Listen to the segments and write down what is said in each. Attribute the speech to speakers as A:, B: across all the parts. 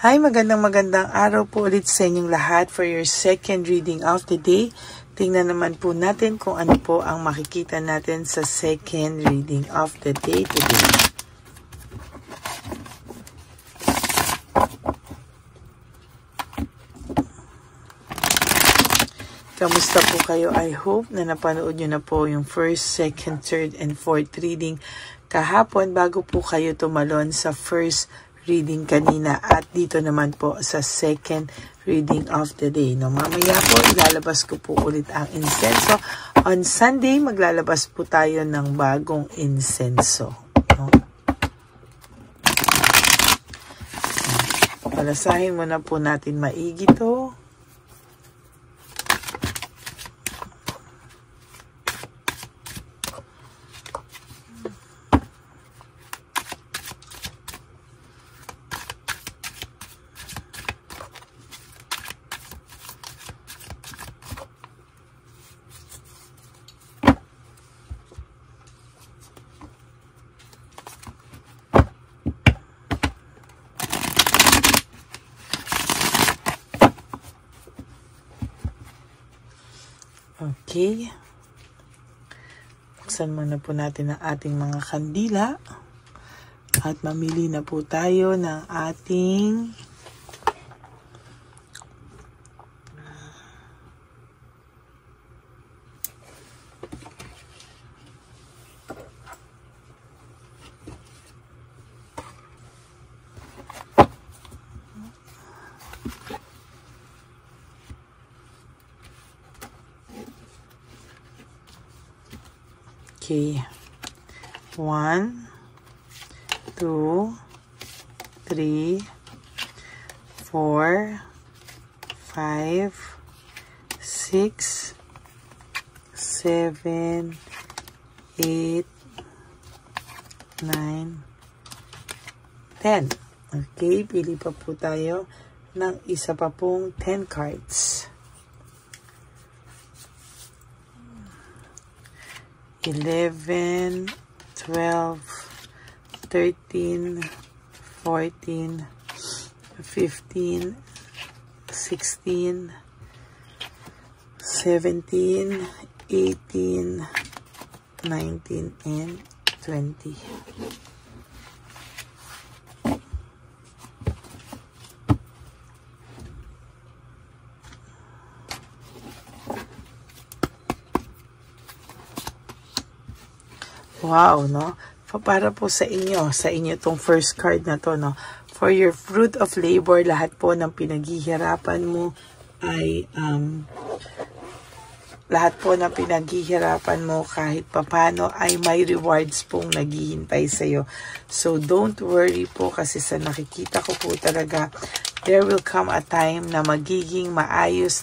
A: Hi, magandang araw po ulit sa inyong lahat for your second reading of the day. Tingnan naman po natin kung ano po ang makikita natin sa second reading of the day today. Kamusta po kayo? I hope na napanood nyo na po yung first, second, third, and fourth reading kahapon bago po kayo tumalon sa first reading kanina at dito naman po sa second reading of the day. No, mamaya po ilalabas ko po ulit ang insenso. On Sunday, maglalabas po tayo ng bagong insenso. No? Palasahin muna po natin maigi to. Okay. Buksan muna po natin ang ating mga kandila at mamili na po tayo ng ating Okay, 1, 2, 3, 4, 5, 6, 7, 8, 9, 10. Okay, pili pa po tayo ng isa pa pong 10 cards. 11, 12, 13, 14, 15, 16, 17, 18, 19, and 20. Wow, no? Para po sa inyo tong first card na to, no? For your fruit of labor, lahat po ng pinaghihirapan mo ay, lahat po ng pinaghihirapan mo kahit papano ay may rewards pong naghihintay sa'yo. So, don't worry po kasi sa nakikita ko po talaga, there will come a time na magiging maayos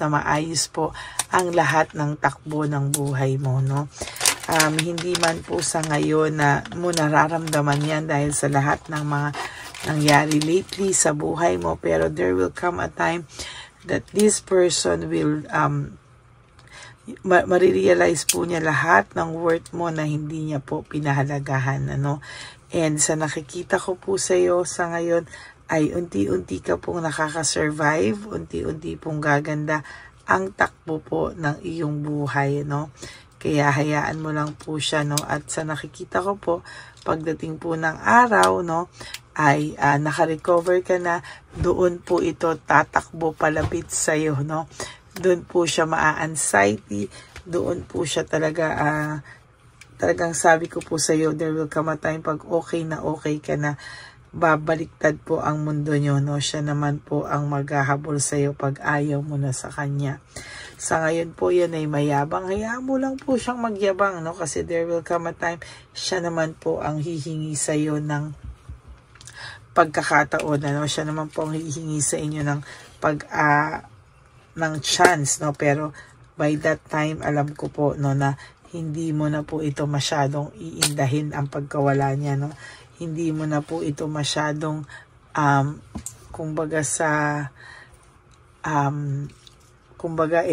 A: po ang lahat ng takbo ng buhay mo, no? Hindi man po sa ngayon na mo nararamdaman yan dahil sa lahat ng mga nangyari lately sa buhay mo, pero there will come a time that this person will marirealize po niya lahat ng worth mo na hindi niya po pinahalagahan, ano? And sa nakikita ko po sa iyo sa ngayon ay unti-unti ka pong nakaka-survive, unti-unti pong gaganda ang takbo po ng iyong buhay, no? Kaya hayaan mo lang po siya, no? At sa nakikita ko po, pagdating po ng araw, no, ay naka-recover ka na, doon po ito tatakbo palapit sa iyo, no? Doon po siya maa-anxiety, doon po siya talaga, talagang sabi ko po sa iyo, there will come a time pag okay ka na, babaliktad po ang mundo nyo, no? Siya naman po ang maghahabol sa iyo pag ayaw mo na sa kanya. Sa ngayon po yan ay mayabang. Hayaan mo lang po siyang magyabang, no? Kasi there will come a time, siya naman po ang hihingi sa iyo ng pagkakataon, ano? Siya naman po ang hihingi sa inyo ng ng chance, no? Pero by that time, alam ko po, no, na hindi mo na po ito masyadong iindahin ang pagkawala niya, no? Hindi mo na po ito masyadong kumbaga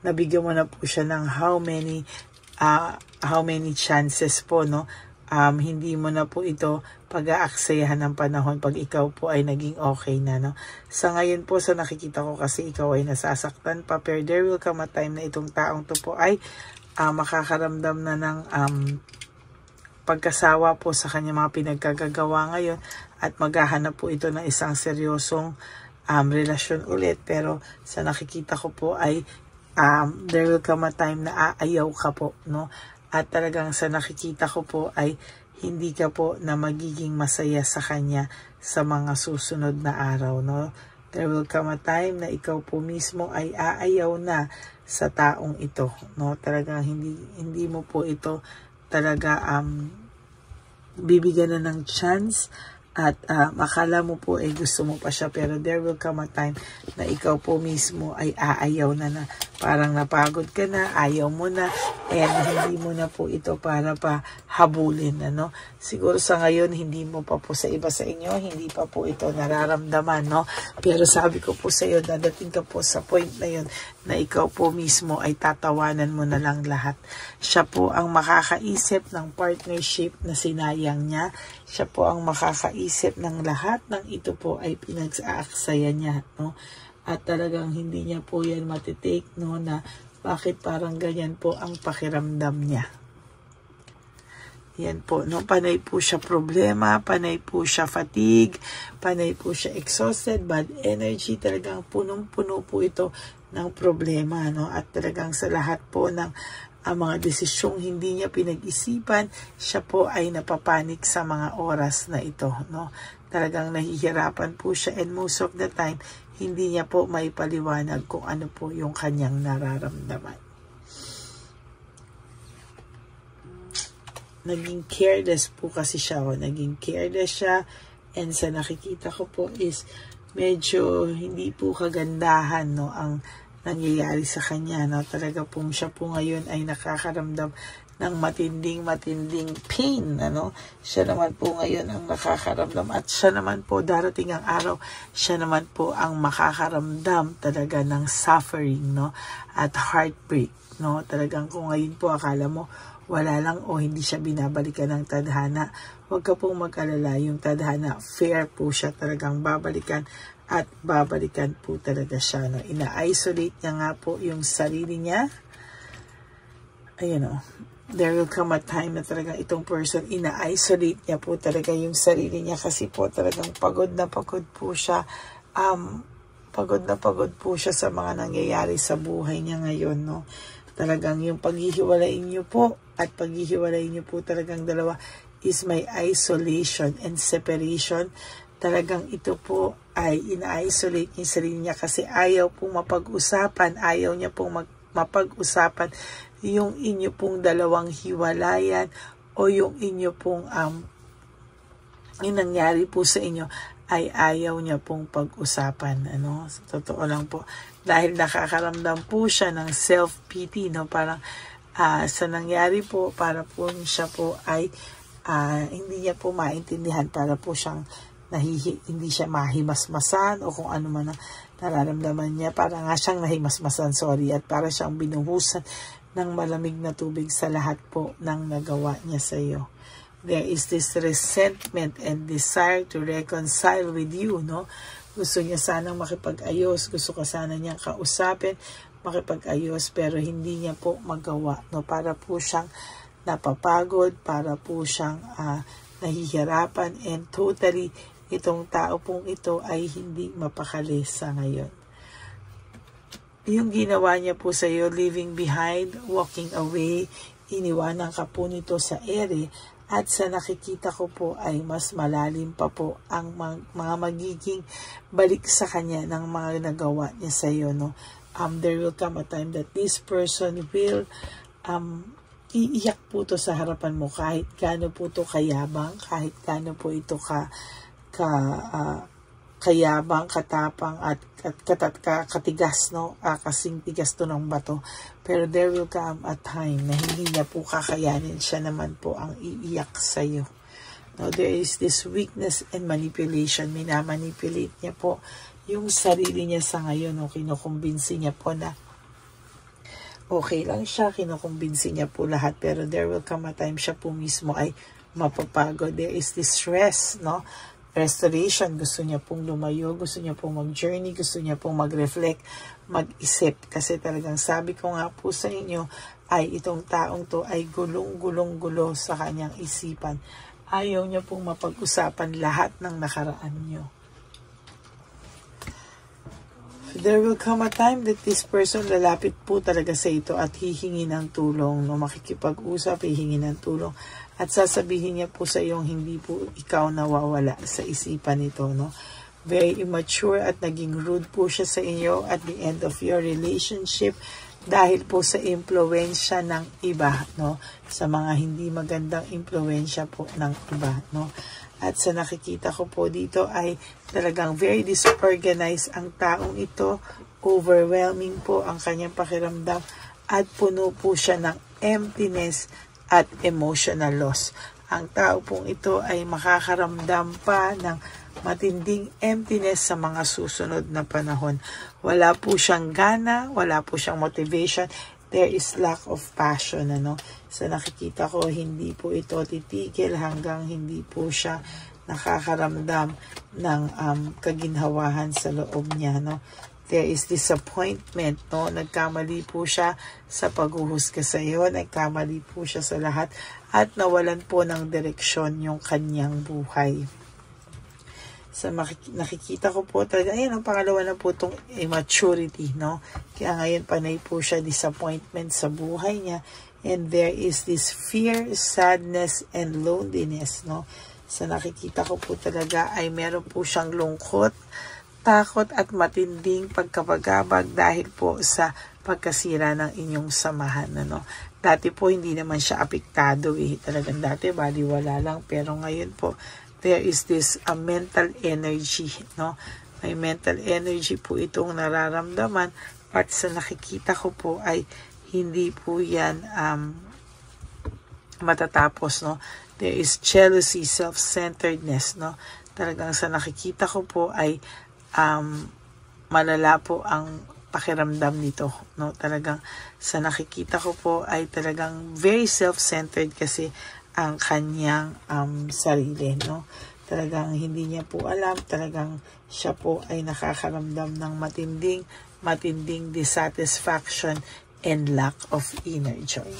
A: nabigyan mo na po siya ng how many chances po, no? hindi mo na po ito pag-aaksayahan ng panahon pag ikaw po ay naging okay na, no? Sa ngayon po, sa nakikita ko kasi ikaw ay nasasaktan pa, pero there will come a time na itong taong to po ay makakaramdam na ng pagkasawa po sa kanya mga pinagkagagawa ngayon at maghahanap po ito ng isang seryosong relasyon ulit. Pero sa nakikita ko po ay there will come a time na aayaw ka po, no? At talagang sa nakikita ko po ay hindi ka po na magiging masaya sa kanya sa mga susunod na araw, no? There will come a time na ikaw po mismo ay aayaw na sa taong ito, no? Talagang hindi mo po ito talaga bibigyan na ng chance at akala mo po ay gusto mo pa siya, pero there will come a time na ikaw po mismo ay aayaw na parang napagod ka na, ayaw mo na, and hindi mo na po ito para pa habulin, ano? Siguro sa ngayon hindi mo pa po, sa iba sa inyo hindi pa po ito nararamdaman, no? Pero sabi ko po sa iyo, dadating ka po sa point na yun na ikaw po mismo ay tatawanan mo na lang lahat. Siya po ang makakaisip ng partnership na sinayang niya. Siya po ang makakaisip ng lahat ng ito po ay pinag-aaksaya niya, no? At talagang hindi niya po yan matitake, no, na bakit parang ganyan po ang pakiramdam niya. Yan po, no? Panay po siya problema, panay po siya fatigue, panay po siya exhausted, bad energy. Talagang punong-puno po ito ng problema, no? At talagang sa lahat po ng mga desisyong hindi niya pinag-isipan, siya po ay napapanik sa mga oras na ito, no? Talagang nahihirapan po siya, and most of the time hindi niya po maipaliwanag kung ano po yung kanyang nararamdaman. Naging careless po kasi siya, naging careless siya, and sa nakikita ko po is medyo hindi po kagandahan, no, ang nangyayari sa kanya, no? Talaga pong siya po ngayon ay nakakaramdam ng matinding pain, ano? Siya naman po ngayon ang nakakaramdam, at siya naman po darating ang araw, siya naman po ang makakaramdam talaga ng suffering, no? At heartbreak, no? Talagang kung ngayon po akala mo wala lang o hindi siya binabalikan ng tadhana, huwag ka pong mag-alala, yung tadhana fair po siya, talagang babalikan at babalikan po talaga siya, no? Ina-isolate niya nga po yung sarili niya. Ayun, no? There will come a time na talagang itong person, ina-isolate niya po talaga yung sarili niya kasi po talagang pagod na pagod po siya. Pagod na pagod po siya sa mga nangyayari sa buhay niya ngayon, no? Talagang yung paghihiwalayin niyo po at paghihiwalayin niyo po talagang dalawa is may isolation and separation. Talagang ito po ay ina-isolate niya yung sarili niya kasi ayaw pong mapag-usapan, ayaw niya pong mapag-usapan yung inyo pong dalawang hiwalayan o yung inyo pong yung nangyari po sa inyo ay ayaw niya pong pag-usapan, ano? Totoo lang po, dahil nakakaramdam po siya ng self-pity, no? Parang sa nangyari po, para po siya po ay hindi niya po maintindihan, para po siyang hindi siya mahimasmasan o kung ano man ang nararamdaman niya, para nga siyang nahimasmasan, at para siyang binuhusan ng malamig na tubig sa lahat po ng nagawa niya sa iyo. There is this resentment and desire to reconcile with you, no? Gusto niya sanang makipag-ayos, gusto ka sana niyang kausapin, makipag-ayos, pero hindi niya po magawa, no? Para po siyang napapagod, para po siyang nahihirapan, and totally itong tao pong ito ay hindi mapakali sa ngayon. Yung ginawa niya po sa iyo, leaving behind, walking away, iniwanan ka po nito sa ere, at sa nakikita ko po ay mas malalim pa po ang mga magiging balik sa kanya ng mga nagawa niya sa iyo, no? There will come a time that this person will iiyak po to sa harapan mo, kahit gaano po to kayabang, kahit gaano po ito kayabang, katapang at katigas, no? Kasing tigas to ng bato. Pero there will come a time na hindi niya po kakayanin, siya naman po ang iiyak sa iyo. No, there is this weakness and manipulation. Minamanipulate niya po yung sarili niya sa ngayon, no? Kinukumbinsi niya po na okay lang siya, kinukumbinsi niya po lahat, pero there will come a time siya po mismo ay mapapagod. There is this stress, no? Restoration, gusto niya pong lumayo, gusto niya pong mag-journey, gusto niya pong mag-reflect, mag-isip. Kasi talagang sabi ko nga po sa inyo, ay itong taong to ay gulong-gulong-gulo sa kanyang isipan. Ayaw niya pong mapag-usapan lahat ng nakaraan niyo. There will come a time that this person lalapit po talaga sa ito at hihingi ng tulong, no? Makikipag-usap, hihingi ng tulong. At sasabihin niya po sa iyong hindi po ikaw nawawala sa isipan nito, no? Very immature at naging rude po siya sa inyo at the end of your relationship dahil po sa impluwensya ng iba, no? Sa mga hindi magandang impluwensya po ng iba, no? At sa nakikita ko po dito ay talagang very disorganized ang taong ito. Overwhelming po ang kanyang pakiramdam at puno po siya ng emptiness at emotional loss. Ang tao pong ito ay makakaramdam pa ng matinding emptiness sa mga susunod na panahon. Wala po siyang gana, wala po siyang motivation. There is lack of passion, ano? Sa nakikita ko, hindi po ito titigil hanggang hindi po siya nakakaramdam ng kaginhawahan sa loob niya, no? There is disappointment, no? Nagkamali po siya sa paghuhusga sa iyo, nagkamali po siya sa lahat, at nawalan po ng direksyon yung kanyang buhay. Sa nakikita ko po talaga, ayun, ang pangalawa na po itong immaturity, no? Kaya ngayon panay po siya disappointment sa buhay niya, and there is this fear, sadness, and loneliness, no? Sa nakikita ko po talaga ay meron po siyang lungkot, takot, at matinding pagkapagabag dahil po sa pagkasira ng inyong samahan, no? Dati po hindi naman siya apektado, talagang dati baliwala lang, pero ngayon po there is this mental energy, no? May mental energy po itong nararamdaman, at sa nakikita ko po ay hindi po yan matatapos, no? There is jealousy, self-centeredness, no? Talagang sa nakikita ko po ay malala po ang pakiramdam nito, no? Talagang sa nakikita ko po ay talagang very self-centered kasi ang kanyang sarili, no? Talagang hindi niya po alam, talagang siya po ay nakakaramdam ng matinding dissatisfaction and lack of inner joy.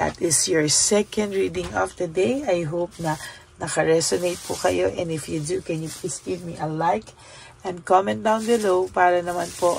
A: That is your second reading of the day. I hope na naka-resonate po kayo, and if you do, can you please give me a like and comment down below para naman po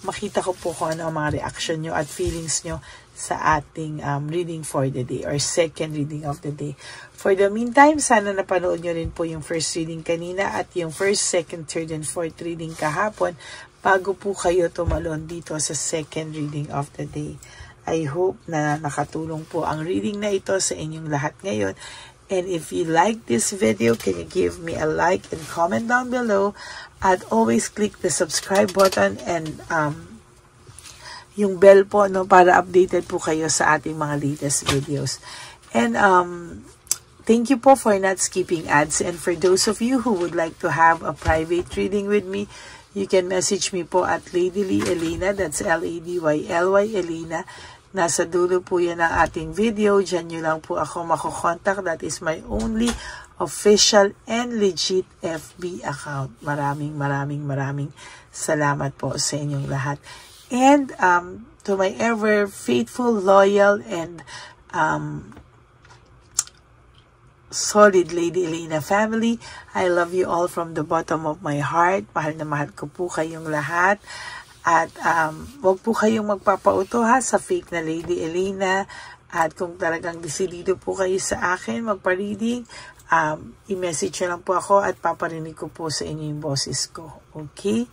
A: makita ko po kung ano ang mga reaction nyo at feelings nyo sa ating reading for the day or second reading of the day. For the meantime, sana napanood nyo rin po yung first reading kanina at yung first, second, third, and fourth reading kahapon bago po kayo tumalon dito sa second reading of the day. I hope na nakatulong po ang reading na ito sa inyong lahat ngayon. And if you like this video, can you give me a like and comment down below? At always click the subscribe button and yung bell po, no, para updated po kayo sa ating mga latest videos. And thank you po for not skipping ads. And for those of you who would like to have a private reading with me, you can message me po at Lady Lee Elena. That's LADYLY Elena. Nasa dulo po yan ang ating video. Diyan nyo lang po ako makokontak. That is my only official and legit FB account. Maraming salamat po sa inyong lahat. And to my ever faithful, loyal, and solid Lady Elena family, I love you all from the bottom of my heart. Mahal na mahal ko po kayong lahat. At wag po kayong magpapauto ha sa fake na Lady Elena. At kung talagang desidido po kayo sa akin magpa-reading, i-message nyo lang po ako at paparinig ko po sa inyo yung boses ko. Okay?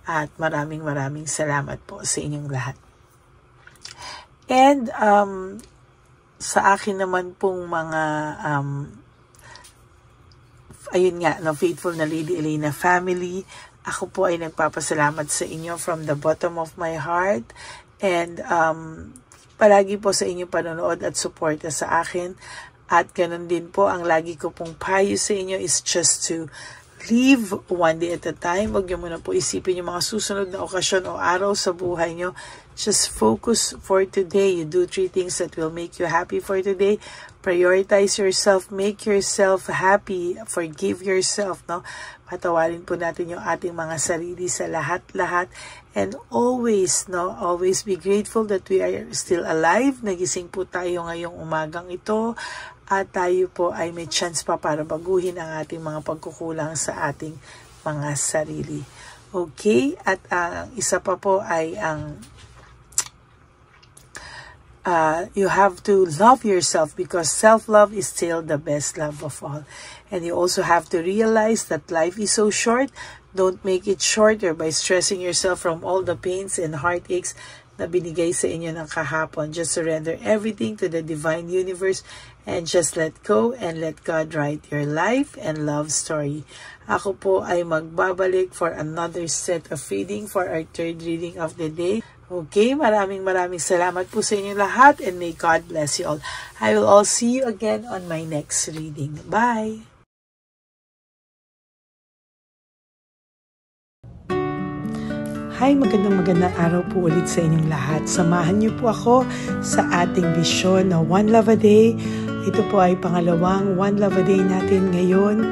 A: At maraming salamat po sa inyong lahat. And sa akin naman pong mga ayun nga, no, faithful na Lady Elena family, ako po ay nagpapasalamat sa inyo from the bottom of my heart. And palagi po sa inyong panonood at suporta sa akin. At ganun din po, ang lagi ko pong payo sa inyo is just to live one day at a time. Huwag nyo muna po isipin yung mga susunod na okasyon o araw sa buhay nyo. Just focus for today. You do 3 things that will make you happy for today. prioritize yourself, make yourself happy, forgive yourself, no? Patawarin po natin yung ating mga sarili sa lahat-lahat. And always, no, always be grateful that we are still alive. Nagising po tayo ngayong umagang ito. At tayo po ay may chance pa para baguhin ang ating mga pagkukulang sa ating mga sarili. Okay? At isa pa po ay ang you have to love yourself, because self-love is still the best love of all. And you also have to realize that life is so short. Don't make it shorter by stressing yourself from all the pains and heartaches na binigay sa inyo ng kahapon. Just surrender everything to the divine universe and just let go and let God write your life and love story. Ako po ay magbabalik for another set of reading for our third reading of the day. Okay, maraming salamat po sa inyo lahat, and may God bless you all. I will all see you again on my next reading. Bye! Hi, magandang araw po ulit sa inyong lahat. Samahan niyo po ako sa ating vision na One Love a Day. Ito po ay pangalawang One Love a Day natin ngayon.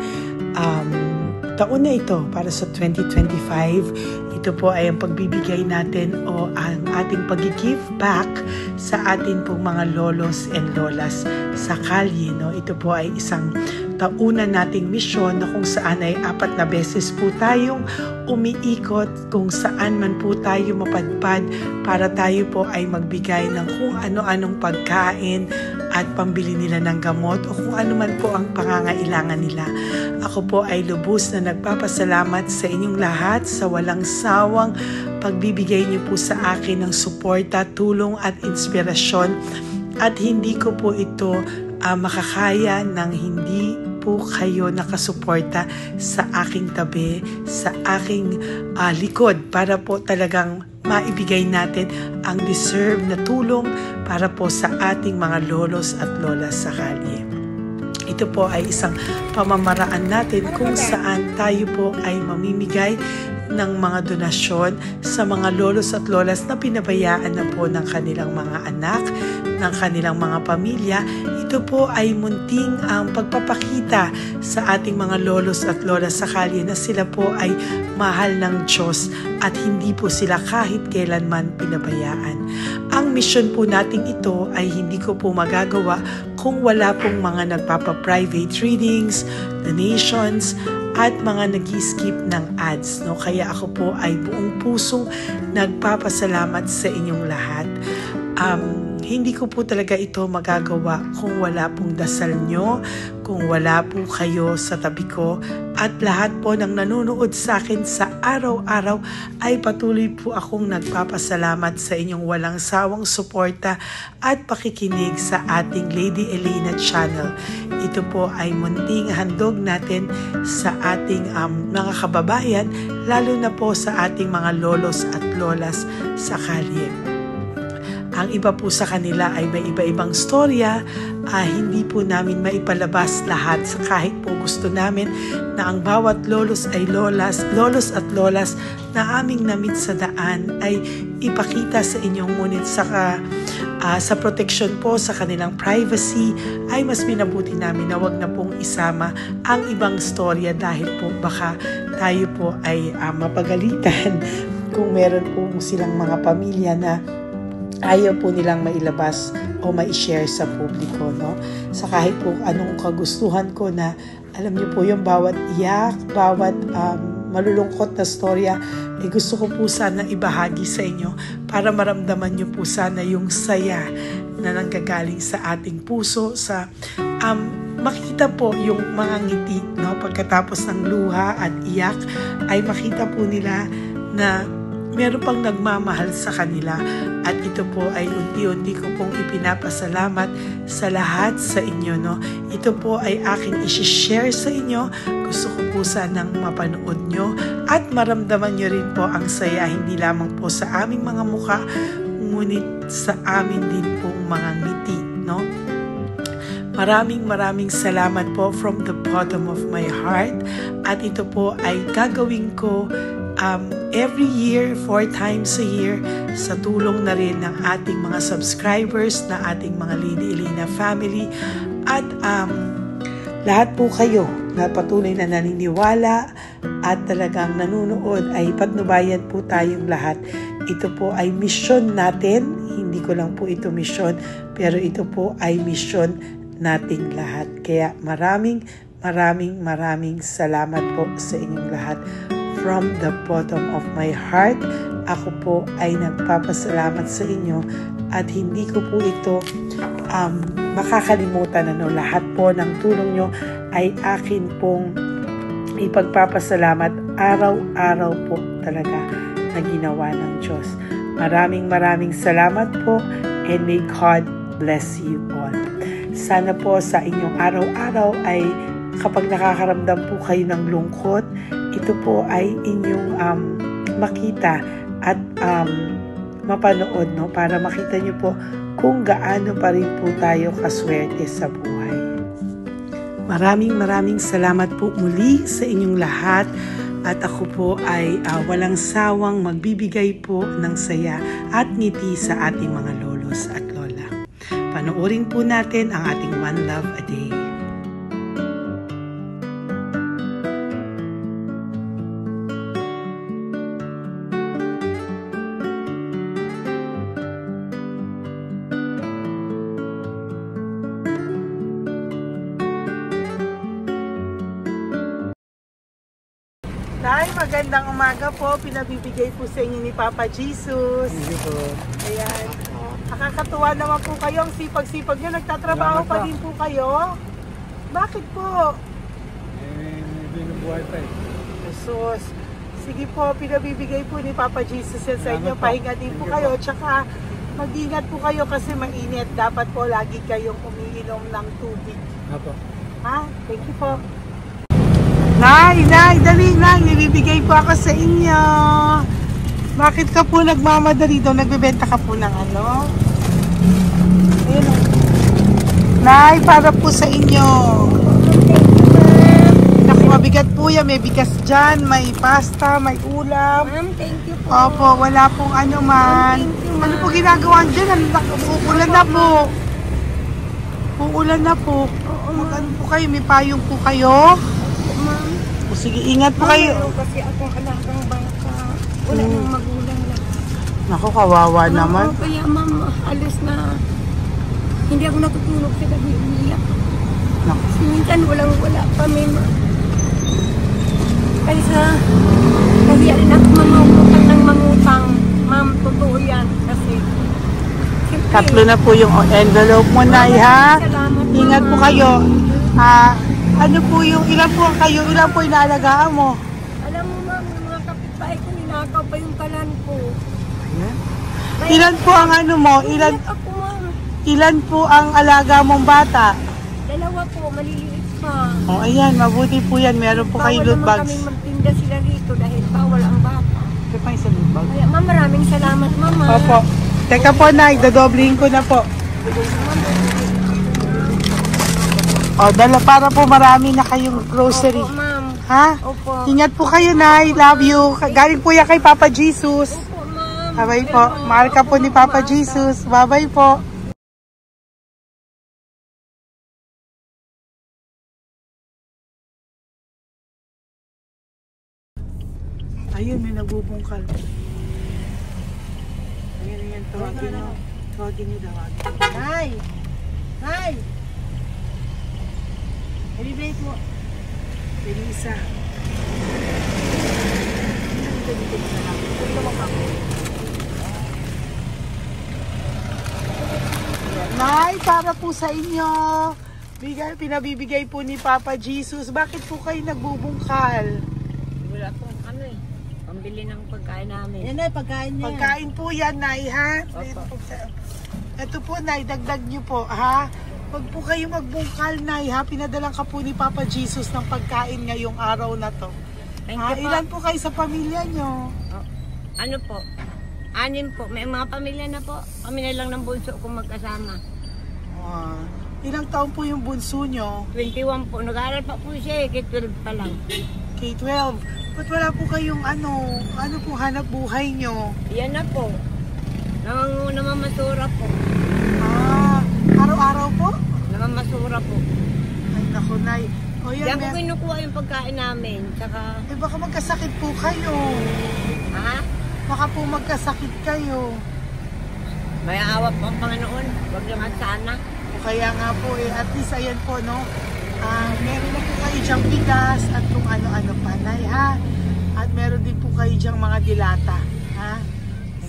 A: Taon na ito para sa 2025. Ito po ay ang pagbibigay natin o ang ating pag-give back sa atin pong mga lolos and lolas sa kalye. No? Ito po ay isang taunan nating misyon na kung saan ay 4 na beses po tayong umiikot kung saan man po tayo mapadpad para tayo po ay magbigay ng kung ano-anong pagkain at pambili nila ng gamot o kung ano man po ang pangangailangan nila. Ako po ay lubos na nagpapasalamat sa inyong lahat sa walang sawang pagbibigay niyo po sa akin ng suporta, tulong at inspirasyon, at hindi ko po ito makakaya ng hindi po kayo nakasuporta sa aking tabi, sa aking likod para po talagang maibigay natin ang deserve na tulong para po sa ating mga lolos at lolas sa kalye. Ito po ay isang pamamaraan natin kung saan tayo po ay mamimigay ng mga donasyon sa mga lolos at lolas na pinabayaan na po ng kanilang mga anak, ng kanilang mga pamilya. Ito po ay munting ang pagpapakita sa ating mga lolos at lolas sa kalye na sila po ay mahal ng Diyos at hindi po sila kahit kailanman pinabayaan. Ang mission po nating ito ay hindi ko po magagawa kung wala pong mga nagpapa-private readings, donations, at mga nag-skip ng ads. No? Kaya ako po ay buong pusong nagpapasalamat sa inyong lahat. Hindi ko po talaga ito magagawa kung wala pong dasal nyo, kung wala po kayo sa tabi ko, at lahat po ng nanonood sa akin sa araw-araw ay patuloy po akong nagpapasalamat sa inyong walang sawang suporta at pakikinig sa ating Lady Elena channel. Ito po ay munting handog natin sa ating mga kababayan, lalo na po sa ating mga lolos at lolas sa kalye. Ang iba po sa kanila ay may iba-ibang storya, hindi po namin maipalabas lahat kahit po gusto namin na ang bawat lolos ay lolos at lolas na aming namit sa daan ay ipakita sa inyo, ngunit sa protection po sa kanilang privacy ay mas minabuti namin na wag na pong isama ang ibang storya dahil po baka tayo po ay mapagalitan kung meron po silang mga pamilya na ayaw po nilang mailabas o ma-share sa publiko, no? Sa kahit po anong kagustuhan ko na, alam niyo po yung bawat iyak, bawat malulungkot na storya, gusto ko po sana ibahagi sa inyo para maramdaman niyo po sana yung saya na nanggagaling sa ating puso, sa makita po yung mga ngiti, no? Pagkatapos ng luha at iyak ay makita po nila na meron pang nagmamahal sa kanila, at ito po ay unti-unti ko pong ipinapasalamat sa lahat sa inyo, no? Ito po ay aking isi-share sa inyo. Gusto ko po sanang mapanood nyo at maramdaman nyo rin po ang saya, hindi lamang po sa aming mga mukha, ngunit sa amin din pong mga ngiti, no? Maraming salamat po from the bottom of my heart, at ito po ay gagawin ko every year, 4 times a year, sa tulong na rin ng ating mga subscribers, na ating mga Lady Elena family. At lahat po kayo na patuloy na naniniwala at talagang nanunood ay patnubayan po tayong lahat. Ito po ay mission natin. Hindi ko lang po ito mission, pero ito po ay mission nating lahat. Kaya maraming salamat po sa inyong lahat. From the bottom of my heart, ako po ay nagpapasalamat sa inyo at hindi ko po ito makakalimutan. Lahat po ng tulong nyo ay akin pong ipagpapasalamat araw-araw po talaga na ginawa ng Diyos. Maraming salamat po, and may God bless you all. Sana po sa inyong araw-araw ay kapag nakakaramdam po kayo ng lungkot, ito po ay inyong makita at mapanood, no? Para makita nyo po kung gaano pa rin po tayo kaswerte sa buhay. Maraming salamat po muli sa inyong lahat. At ako po ay walang sawang magbibigay po ng saya at ngiti sa ating mga lolos at lola. Panoorin po natin ang ating One Love a Day. Nay, magandang umaga po. Pinabibigay po sa inyo ni Papa Jesus.
B: Hindi po.
A: Ayan. Nakakatuwa naman po kayo. Ang sipag-sipag nyo. Nagtatrabaho pa din po kayo. Bakit po?
B: Hindi na buhay pa eh.
A: Jesus. Sige po, pinabibigay po ni Papa Jesus yan sa inyo. Pahinga din po kayo. Tsaka mag-ingat po kayo kasi mainit. Dapat po lagi kayong umiinom ng tubig.
B: Apo.
A: Ha? Thank you po. Nay, dali na. Ibibigay po ako sa inyo. Bakit ka po nagmamadali daw? Nagbebenta ka po ng ano? Ayun o. Nay, para po sa inyo. Naku, mabigat po yan. May bigas dyan, may pasta, may ulam.
C: Ma'am, thank you po.
A: Opo, wala pong ano man. Ano po ginagawa dyan? Uulan na po. Uulan na po. Mag-ano po kayo? May payong po kayo?
C: Ma'am.
A: O sige, ingat po kayo.
C: Kasi akong alagang bangka. Wala nang magulang na.
A: Naku, kawawa naman.
C: Kaya ma'am, alis na. Hindi ako natutulog sa gabi. Umiyak.
A: Naku.
C: Minsan wala kami. Kaysa, kaya rin ako mamutang ng mangutang. Ma'am, totoo yan. Kasi, siyempre,
A: Tatlo na po yung envelope mo, Nay, ha?
C: salamat,
A: Ingat po
C: ma'am.
A: kayo. Ano po yung, ilan po kayo, ilan po inaalagaan mo?
C: Alam mo ma'am, yung mga kapitbahay ko, ninakaw pa yung kalan ko.
A: Ilan po ang ano mo?
C: Umiyak ako ma'am.
A: Ilan po ang alaga mong bata?
C: Dalawa po, maliliit pa.
A: O, ayan, mabuti po yan. Meron po kayong loot
C: Bawal naman
A: bags.
C: kaming magtinda sila rito dahil bawal ang bata.
A: Ito pa yung sa loot bag.
C: Kaya ma'am, maraming salamat mama.
A: Opo. Teka po, Nay, dodoblihin ko na po. O, dala para po marami na kayong grocery.
C: Opo ma'am.
A: Ha?
C: Opo.
A: Ingat po kayo, Nay. Love you. Galing po yan kay Papa Jesus.
C: Opo ma'am.
A: Bye-bye po. Mahal ka po ni Papa Jesus. Bye-bye po. Ayun, may nagbubungkal. Ayan, tawagin nyo. Tawagin nyo, tawagin. Nay! Nay! Ibibigay po. Elisa. Nay, para po sa inyo. Pinabibigay po ni Papa Jesus. Bakit po kayo nagbubungkal?
C: Wala po ano eh. Pambili ng pagkain namin.
D: Yan ay pagkain niya.
A: Pagkain po yan, Nay, ha? Ito po, Nay, dagdag nyo po, ha? Huwag po kayo magbungkal, Nay, ha? Pinadalang ka po ni Papa Jesus ng pagkain ngayong araw na to.
C: Thank you po.
A: Ilan po kayo sa pamilya nyo?
C: Oh, ano po? 6 po. May mga pamilya na po. Kami na lang ng bunso kung magkasama.
A: Ilang taon po yung bunso nyo?
C: 21 po. Nag-aaral pa po siya eh. K-12 pa lang.
A: K-12. Ba't wala po kayong ano po hanap buhay nyo?
C: Yan na po. Namamasura po.
A: Araw-araw po?
C: Namamasura po.
A: Ay, naku, Nay. O yan,
C: Diyan ko kinukuha yung pagkain namin. Tsaka...
A: Eh, baka magkasakit po kayo.
C: Ha?
A: Baka po magkasakit kayo.
C: May awa po ang Panginoon. Huwag naman sana.
A: O kaya nga po eh, at least ayan po, no? Meron na po kayo dyang bigas at kung ano-ano pa, Nay, ha? At meron din po kayo dyang mga dilata, ha?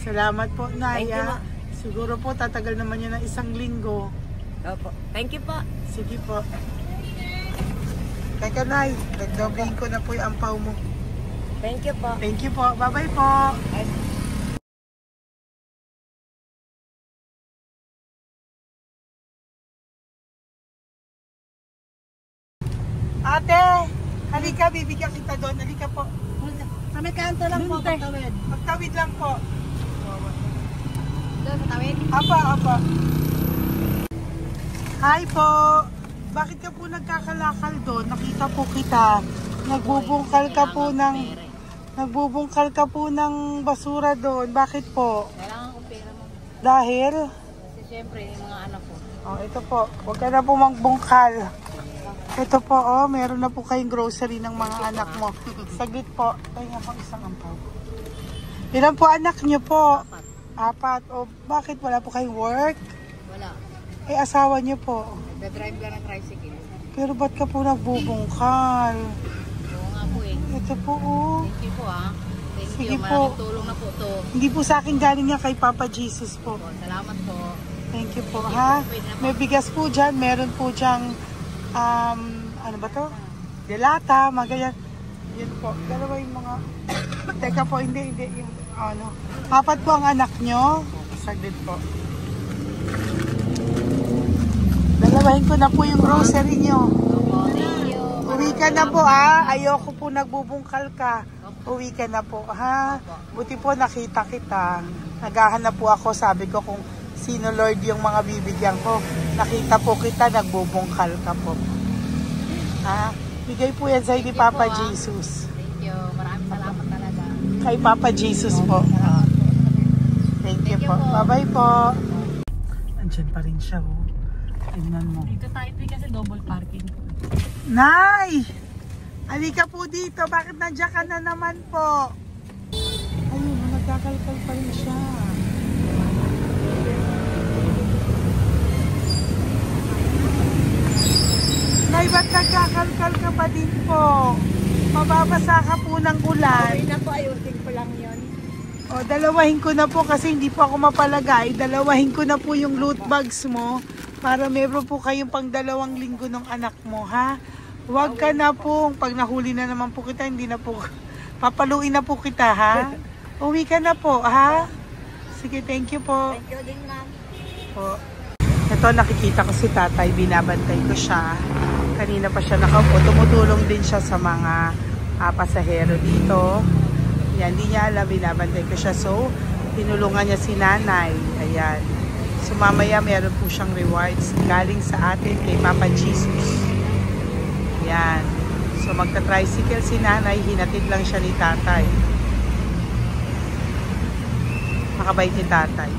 A: Salamat po, Nay,
C: Thank you,
A: ha? Siguro po, tatagal naman yun ng 1 linggo.
C: Opo. Thank you po.
A: Sige po. Teka, Nay, nagdobling ko na po yung ampaw mo.
C: Thank you po.
A: Thank you po. Bye-bye po. Ate, halika, bibigyan kita doon. Halika po.
C: Sa may kanto lang po, pagtawid.
A: Magtawid lang po.
C: Doon, patawid?
A: Apa. Hi po. Bakit ka po nagkakalakal doon? Nakita po kita. Nagbubungkal ka po ng basura doon. Bakit po?
C: Kailangan kong pera mo.
A: Dahil?
C: Kasi syempre, yung mga anak ko.
A: Oh, ito po. Huwag ka na po magbungkal. Ito po, oh, meron na po kayong grocery ng mga anak mo. Saglit po. Tayo nga pang isang ampaw. Ilan po anak niyo po? 4. O, bakit wala po kayong work?
C: Wala.
A: Eh, asawa niyo po.
C: Nagda-drive lang ng tricycle.
A: Pero ba't ka po nagbubungkal?
C: Oo nga po eh.
A: Ito po, oh.
C: Thank you po ah. Thank
A: Sige
C: you.
A: po.
C: Malaking tulong na po to.
A: Hindi po sa akin galing yan kay Papa Jesus po.
C: Salamat po.
A: Thank you po, ha? May bigas po dyan. Meron po dyang, ano ba to? Delata, mga ganyan. Yan po. Dalawa yung mga... Teka po, hindi. Yung, ano. 4 po ang anak nyo. Saglit po. Dalawahin ko na po yung grocery nyo. Uwi ka na po, ha? Ayoko po nagbubungkal ka. Uwi ka na po, ha? Buti po nakita kita. Naghahanap po ako. Sabi ko kung sino Lord yung mga bibigyan ko. Nakita po kita, nagbubungkal ka po. Ha? Bigay po yan sa'yo ni Papa Jesus.
C: Thank you. Maraming salamat talaga.
A: Kay Papa Jesus po. Thank you po. Bye-bye po. Andiyan pa rin siya, oh. Tingnan mo.
C: Dito tayo kasi double parking.
A: Nay! Halika po dito. Bakit nandiyan ka na naman po? Ayun, nagkakalkal pa rin siya. Nay, ba't nagkakalkal ka pa din po? Mababasa ka po ng ulan.
C: Okay na po, ayusin ko lang yun.
A: O, dalawahin ko na po kasi hindi po ako mapalagay. Dalawahin ko na po yung loot bags mo para meron po kayong pang 2 linggo ng anak mo, ha? Huwag ka na po. Pag nahuli na naman po kita, hindi na po, papaluin na po kita, ha? Uwi ka na po, ha? Sige, thank you po.
C: Thank you din, ma'am.
A: Po. Ito, nakikita ko si tatay, binabantay ko siya. Kanina pa siya nakaupo. Tumutulong din siya sa mga pasahero dito. Yan, hindi niya alam, binabantay ko siya. So, tinulungan niya si nanay. Ayan. So, mamaya meron po siyang rewards galing sa atin kay Papa Jesus. Ayan. So, magta-tricycle si nanay. Hinatid lang siya ni tatay. Makabait ni tatay.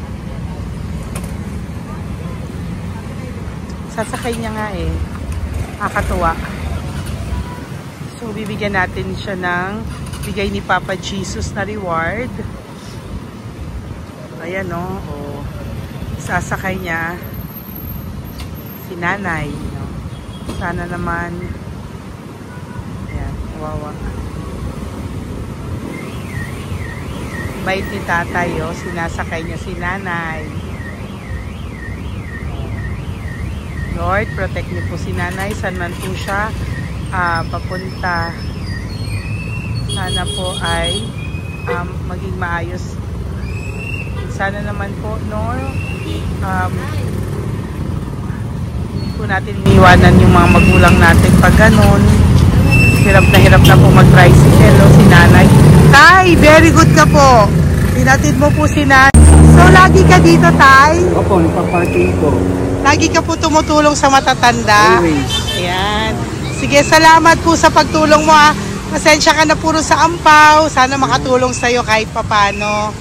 A: Sasakay niya nga eh. Nakakatuwa. So, bibigyan natin siya ng bigay ni Papa Jesus na reward. Ayan, no? O, sasakay niya si nanay. No? Sana naman ayan, wawa. Bait ni tatay, oh. Sinasakay niya si nanay. Lord, protect niyo po si nanay. Saan man po siya papunta. Sana po ay maging maayos. Sana naman po, no? Hindi po natin iwanan yung mga magulang natin pag ganun. Hirap na po mag-tricycle, oh, si nanay. Tay, very good ka po. Tinatid mo po si nanay. So, lagi ka dito, Tay?
B: Opo, nagpa-parking ko.
A: Lagi ka po tumutulong sa matatanda.
B: Always.
A: Ayan. Sige, salamat po sa pagtulong mo, ha. Pasensya ka na puro sa ampaw. Sana makatulong sa'yo kahit papano.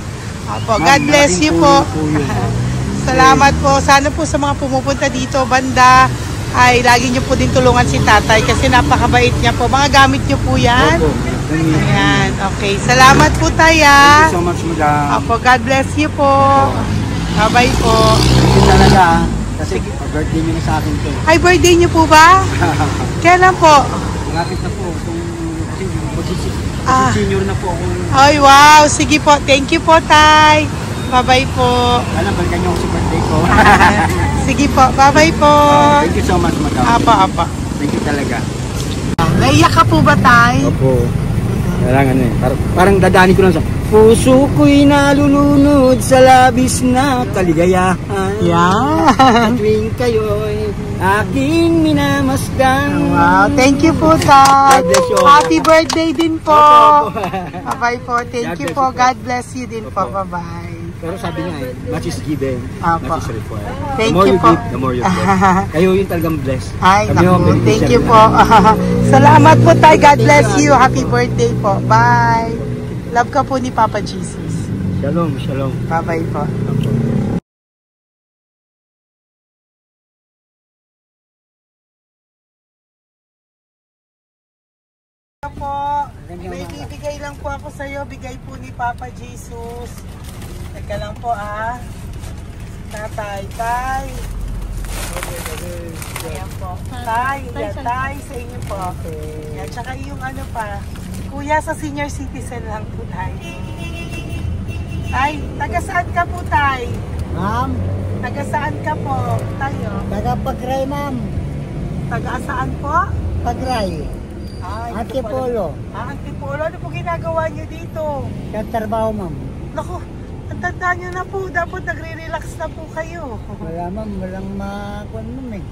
A: Opo, God bless you po. Salamat po. Sana po sa mga pumupunta dito, banda, ay lagi niyo po din tulungan si tatay kasi napakabait niya po. Mga gamit niyo po yan?
B: Opo.
A: Ayan, okay. Salamat po tayo.
B: Thank you so much, madam.
A: Opo, God bless you po. Bye-bye po.
B: Thank you talaga. Kasi birthday niyo na sa akin to.
A: Ay, birthday niyo po ba? Kailan po?
B: Malapit na po.
A: Ah.
B: Senior na po ako.
A: Ay, wow. Sige po. Thank you po, tay. Bye-bye po.
B: Alam, balikan niyo ako sa birthday ko.
A: Sige po. Bye-bye po.
B: Thank you so much, madam.
A: Apa.
B: Thank you talaga.
A: Naiyak ka po ba, tay?
B: Opo. Kailangan eh. Parang dadaanin ko lang sa puso ko'y nalulunod sa labis na kaligayahan.
A: Yeah.
B: Sa tuwing kayo'y aking minamasdan.
A: Wow. Thank you po, tay.
B: God bless you.
A: Happy birthday din po.
B: Opo.
A: Bye-bye po. Thank you po. God bless you din po. Bye-bye.
B: Pero sabi niya eh, much is given,
A: Apo.
B: much is required.
A: Thank
B: The more
A: you
B: you
A: po.
B: give, the more you bless. Kayo yung talagang bless.
A: Ay,
B: Kami
A: naku.
B: yung
A: Thank
B: beneficiary
A: you po. Salamat po, tay. God bless you. Happy birthday po. Bye. Love ka po ni Papa Jesus.
B: Shalom, shalom.
A: Bye-bye po. May bibigay lang po ako sa iyo. Bigay po ni Papa Jesus. Teka lang po Tatay, tay. Ayan po. Tay, yan, tay sa inyo po. Yan, tsaka yung ano pa. Kuya, sa senior citizen lang po, tay. Tay, taga saan ka po, tay?
C: Ma'am,
A: Taga saan ka po, tayo?
C: taga-Pagray, ma'am.
A: Taga saan po?
C: Pagray.
A: Ay,
C: Antipolo.
A: Antipolo. Ano po ginagawa niyo dito?
C: Nagtrabaho, ma'am.
A: Naku, ang tanda niyo na po. Dapat nagre-relax na po kayo.
C: Wala, ma'am. Walang makuha, ma'am eh.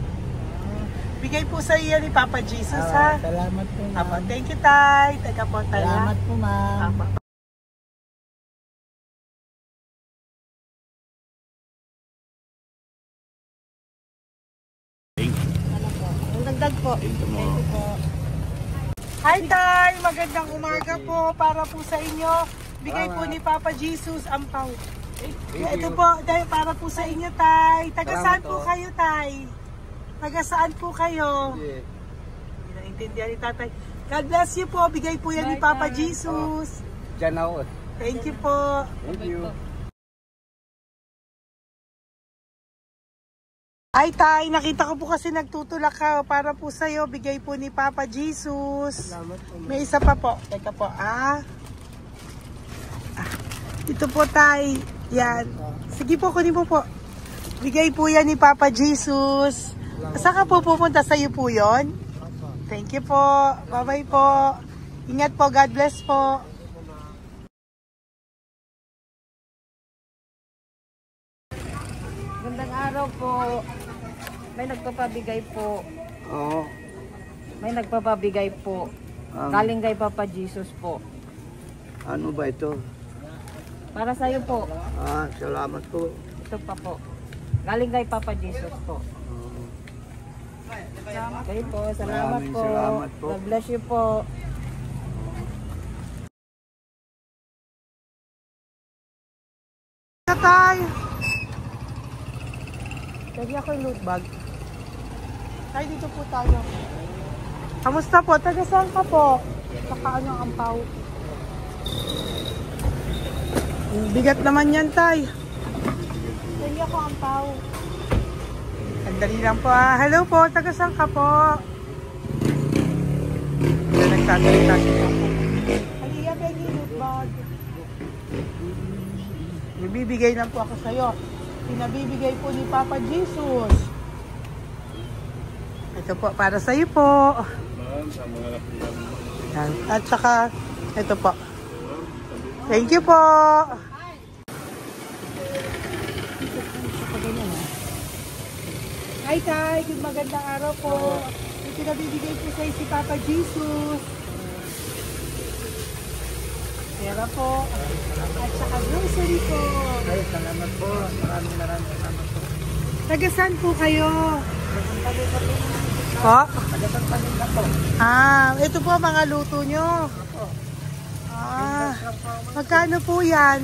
A: Bigay po sa iyo ni Papa Jesus, ha?
C: Salamat po, ma'am.
A: Apo, thank you, tay. Taga po, tay.
C: Salamat po, ma'am.
A: Apo. Dagdag po. Thank you po. Hi, tay. Magandang umaga po. Para po sa inyo. Bigay po ni Papa Jesus ang pau. Ito po, tay, para po sa inyo, tay. Taga saan po kayo, tay? Taga saan po kayo? Hindi naintindihan ni tatay. God bless you po. Bigay po yan ni Papa Jesus.
B: Diyan ako.
A: Thank you po.
B: Thank you.
A: Ay, tay, nakita ko po kasi nagtutulak ka para po sa'yo. Bigay po ni Papa Jesus. May isa pa po. Teka po, Ito po, tay. Yan. Sige po, kunin mo po. Bigay po yan ni Papa Jesus. Saan ka po pupunta? Sa'yo po yun? Thank you po. Bye-bye po. Ingat po. God bless po.
D: Gandang araw po. May nagpapabigay po.
B: Oo.
D: May nagpapabigay po. Galing kay Papa Jesus po.
B: Ano ba ito?
D: Para sa iyo po.
B: Salamat po.
D: Ito pa po. Galing kay Papa Jesus po. Okay po. Salamat
B: Maraming
D: po.
B: salamat po.
D: God bless you po.
A: Tay! Lagi ako yung loot bag. Tay, dito po tayo. Kamusta po? Taga saan ka po? Saka ano ang ampaw? Bigat naman yan, tay. Lagi ako ampaw. Sandali lang po, Hello po, taga saan ka po? Wala nagsasalita si Papa. Halika, Benny, loot bag. Bibigay lang po ako sa'yo. Pinabibigay po ni Papa Jesus. Ito po, para sa'yo po. Yan. At saka, ito po. Thank you po. Hi, Tay. Good magandang araw po. Yung pinabibigay po sa'yo si Papa Jesus. Pera po. At saka grocery po.
B: Ay, salamat po. Maraming salamat po.
A: Taga saan po kayo? Po? Ito po mga luto nyo. Magkano po yan?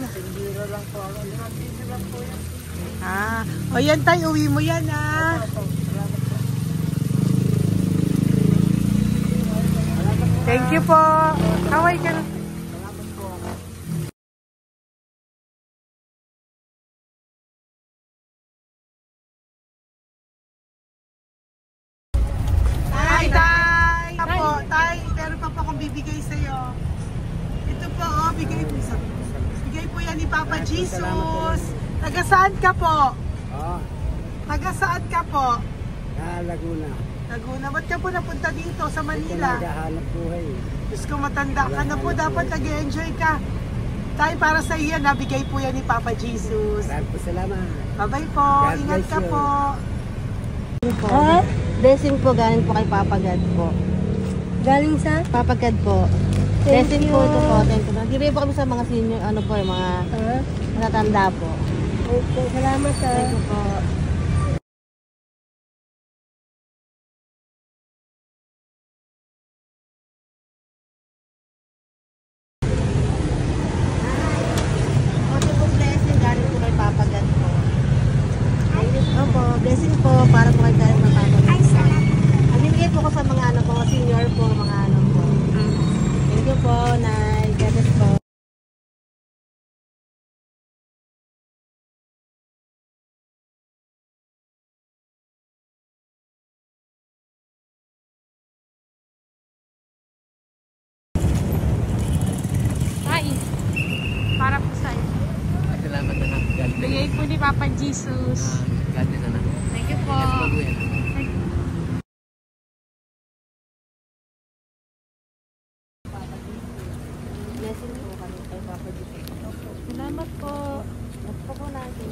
A: O yan, tay, uwi mo yan, Thank you po. Kaway ka na. Tay! Tay, meron pa po akong bibigay sa'yo. Ito po, bigay po. Bigay po yan ni Papa Jesus. Taga saan ka po? Taga saan ka po?
B: Laguna.
A: Laguna. Ba't ka po napunta dito sa Manila?
B: Naghahanap buhay.
A: Diyos ko, matanda ka na po. Dapat nag-enjoy ka. Tay, para sa iyo, nabigay po yan ni Papa Jesus.
B: Maraming po salamat.
A: Bye-bye po. Ingat ka po.
E: Blessing po galing po kay Papa God po.
C: Galing sa?
E: Papa God po. Blessing po ito po. Thank you. Nagkibay po kami sa mga senior, ano po, yung mga matatanda po.
C: Okay, salamat sa.
E: Thank you po. Blessing po para po kay Karen Matapos. Namimigay po ko sa mga ano po, senior po, mga ano po. Thank you po, Nay. God bless po.
F: Ay, para po sa'yo.
B: Salamat na lang.
F: Bigay po ni Papa Jesus.
B: God bless na.
F: Thank you po.
E: Blessing po kami kay Papa Jesus.
F: Salamat po.
E: Gusto po natin.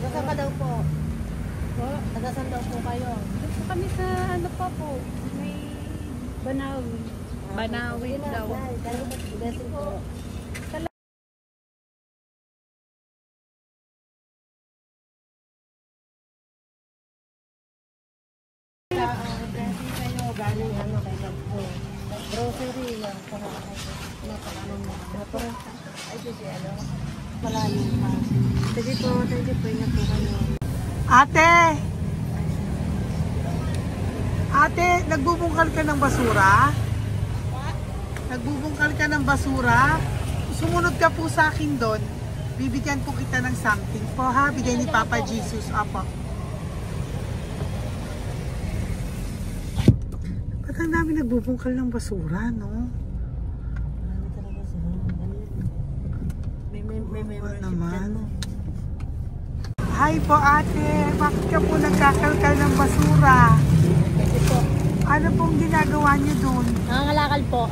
E: Saan ka daw po? Taga-saan daw po kayo?
F: Gusto kami sa ano pa po. May Banawi. Banawi daw.
E: Blessing po. Blessing kayo. Galing ano kay God po. Grocery yan. Para napakaano mo. Ay, sige, ano? Malalim pa. Sige po, thank you po. Ingat po kayo.
A: Ate! Ate, nagbubungkal ka ng basura? Nagbubungkal ka ng basura? Sumunod ka po sa akin doon. Bibigyan po kita ng something po ha. Bigay ni Papa Jesus. Apo. Ba't ang dami nagbubungkal ng basura, no?
E: May
A: naman. Hi po ate, bakit ka po nagkakalkal ng basura?
C: Kasi po,
A: Ano pong ginagawa niyo doon?
C: nangangalakal po.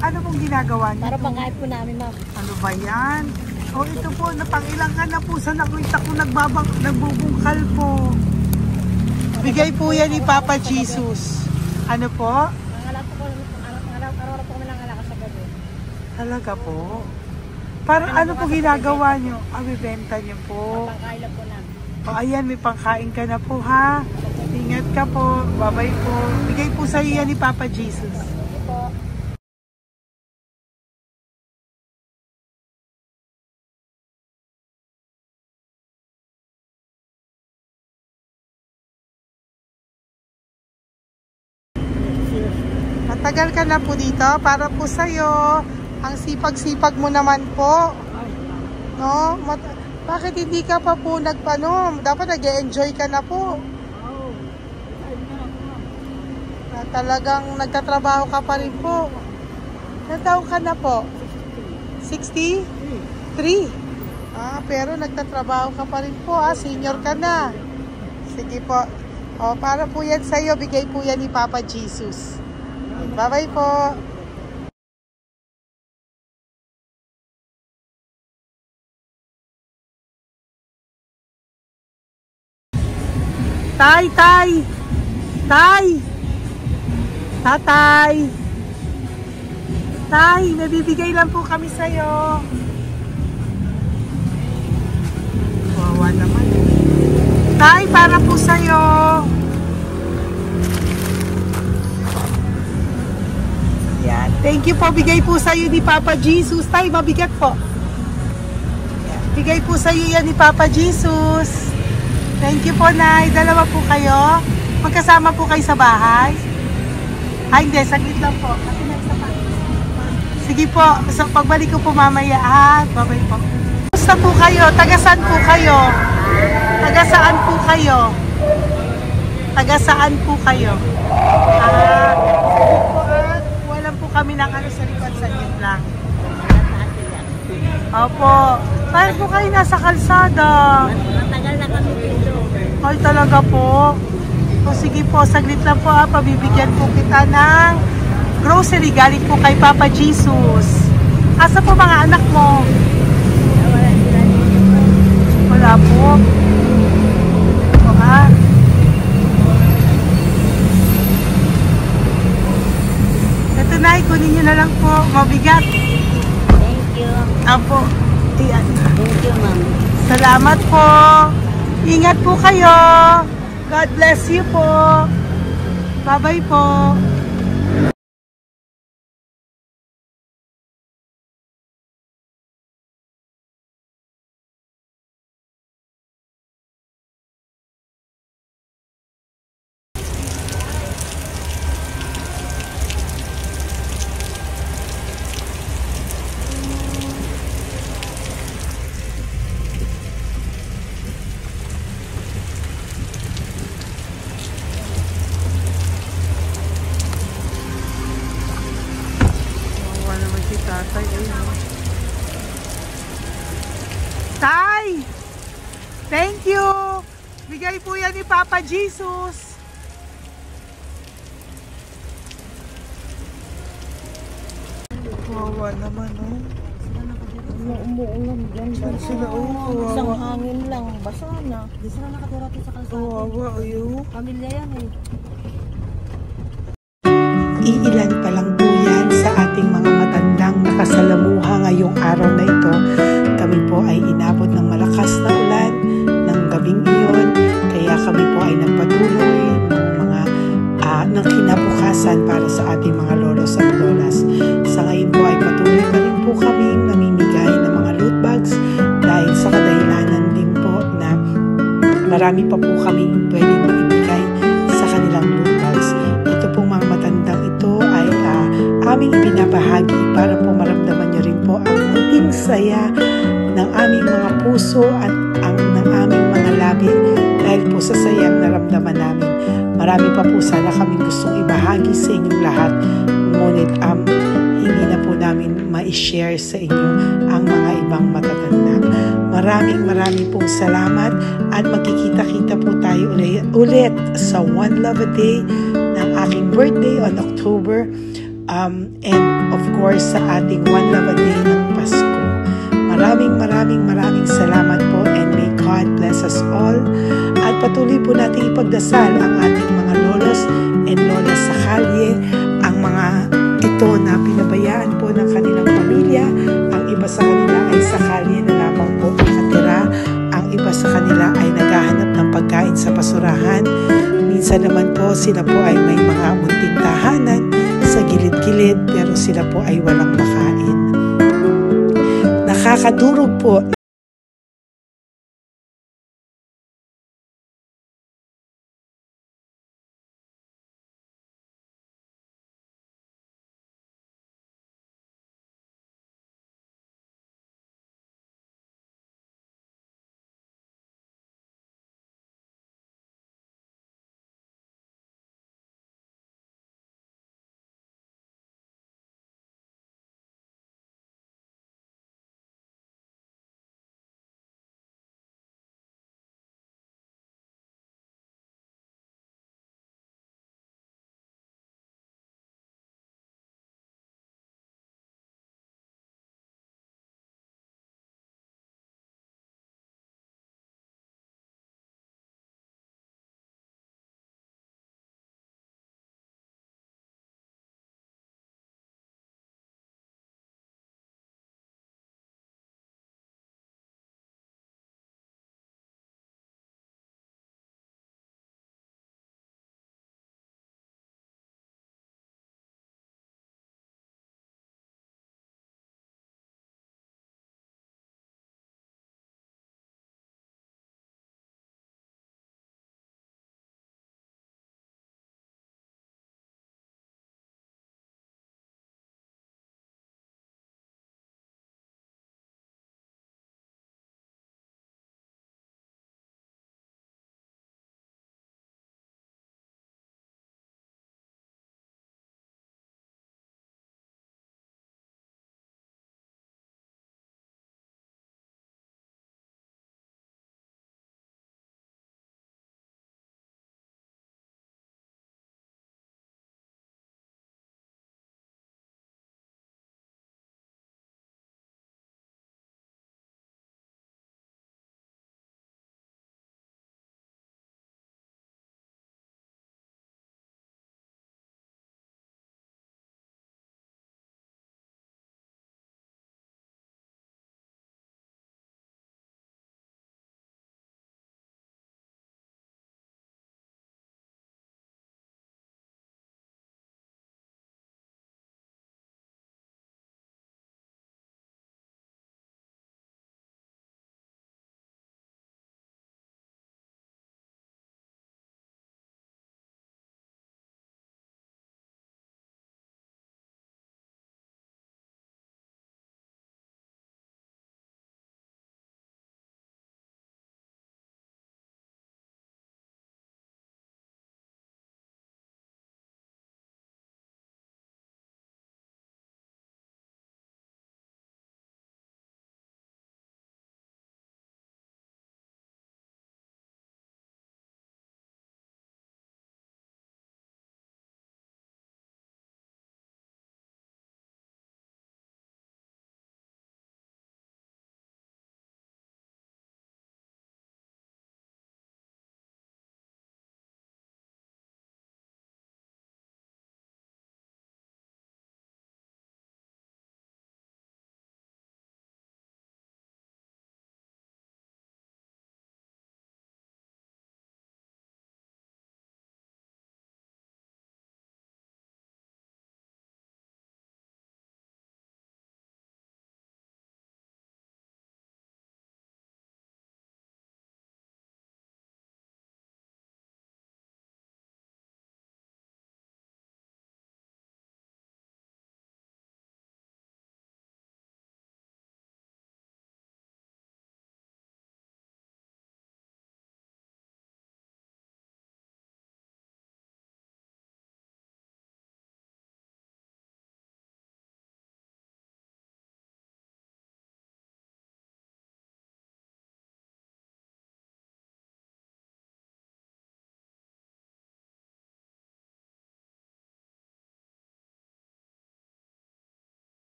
A: Ano pong ginagawa niyo
C: Para
A: doon?
C: pangkahit po namin, ma'am.
A: Ano ba yan? O ito po, napangilang ka na po sa nakita ko nagbubungkal po. Bigay po yan ni Papa Jesus. Ano po?
C: Nangangalakal po araw-araw po kami nangangalakal sa gabi.
A: Talaga po? Para ano po ginagawa niyo? Bibenta niyo po.
C: Pangkain po namin.
A: O ayan, may pangkain ka na po ha. Ingat ka po. Bye-bye po. Bigay po sa iyo yan ni Papa Jesus.
C: Sige po.
A: Matagal ka na po dito. Para po sa iyo. Ang sipag-sipag mo naman po. No? Bakit hindi ka pa po nagpano? Dapat nag-enjoy ka na po. Talagang nagtatrabaho ka pa rin po. Ilang taon ka na po? 63? Pero nagtatrabaho ka pa rin po. Senior ka na. Sige po. Para po yan sa'yo. Bigay po yan ni Papa Jesus. Bye-bye po. Tay! Tatay! Tay, may bibigay lang po kami sa'yo. Wawa naman. Tay, para po sa'yo. Yan. Thank you po. Bigay po sa'yo ni Papa Jesus. Tay, mabigat po. Yan. Bigay po sa'yo yan ni Papa Jesus. Thank you po, Nay. Dalawa po kayo. Magkasama po kayo sa bahay? Ay, hindi. Saglit lang po. Kasi may isa pa. Sige po. So, pagbalik ko po mamaya. Bye-bye po. Kumusta po kayo? Taga-saan po kayo? Taga-saan po kayo? Taga-saan po kayo? Sige po wala po kami ng ano sa likod. Saglit lang. Opo. Saan po kayo nasa kalsada?
C: Matagal na kami dito.
A: Ay, talaga po. So, sige po, saglit lang po pabibigyan po kita ng grocery galing po kay Papa Jesus. Asa po mga anak mo?
C: Wala sila dito.
A: Wala po. O Ito na, kunin nyo na lang po. Mabigat.
C: Thank you.
A: Apo. Ayan.
C: Thank you, ma'am.
A: Salamat po. Ingat po kayo. God bless you po. Bye-bye po. Tatay, Tay! Thank you! Bigay po yan ni Papa Jesus. Wawa naman, oh.
C: Umuulan dyan.
A: Saan sila, oh?
C: Isang
A: Wawa.
C: hangin lang. Basa na. Di sila nakatira sa kalsada.
A: Wawa, ayo.
C: Pamilya yan eh.
A: Iilan pa lang po yan sa ating mga matandang nakasalamuha ngayong araw na ito. Kami po ay inabot ng malakas na ulan ng gabing iyon. Kaya kami po ay nagpatuloy ng kinabukasan para sa ating mga lolos at lolas. Sa ngayon po ay patuloy pa rin po kami namimigay ng mga loot bags dahil sa kadahilanan din po na marami pa po kami pwedeng maibigay sa kanilang loot bags. Ito pong mga matandang ito ay aming ibinabahagi para po maramdaman nyo rin po ang munting saya ng aming mga puso at ng aming mga labi dahil po sa sayang naramdaman namin. Marami pa po sana kaming gustong ibahagi sa inyong lahat, ngunit hindi na po namin ma-share sa inyo ang mga ibang matatanda. Maraming pong salamat at magkikita-kita po tayo ulit sa One Love a Day ng aking birthday on October and of course sa ating One Love a Day ng Pasko. Maraming salamat po and may God bless us all. At patuloy po natin ipagdasal ang ating mga lolos and lolas sa kalye, ang mga ito na pinabayaan po ng kanilang pamilya. Ang iba sa kanila ay sa kalye na lamang po nakatira. Ang iba sa kanila ay naghahanap ng pagkain sa basurahan. Minsan naman po sila po ay may mga munting tahanan sa gilid-gilid pero sila po ay walang makain. Nakakadurog po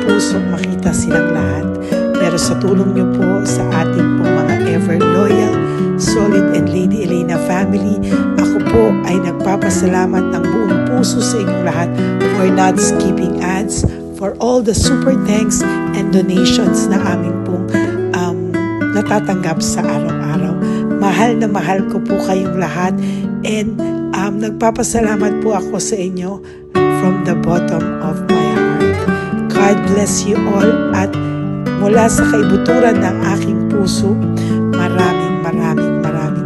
A: puso makita silang lahat. Pero sa tulong niyo po sa ating pong mga ever loyal, solid and Lady Elena family, ako po ay nagpapasalamat ng buong puso sa inyong lahat for not skipping ads, for all the super thanks and donations na aming pong natatanggap sa araw-araw. Mahal na mahal ko po kayong lahat, and nagpapasalamat po ako sa inyo from the bottom of my heart. God bless you all, at mula sa kaibuturan ng aking puso, maraming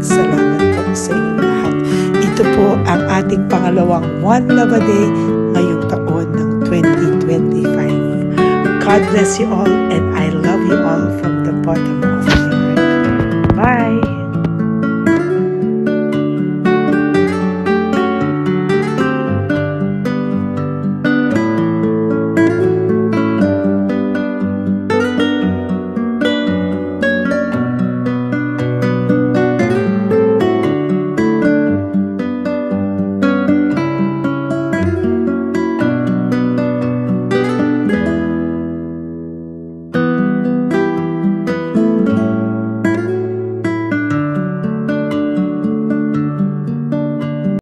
A: salamat po sa inyong lahat. Ito po ang ating pangalawang One Love a Day ngayong taon ng 2025. God bless you all, and I love you.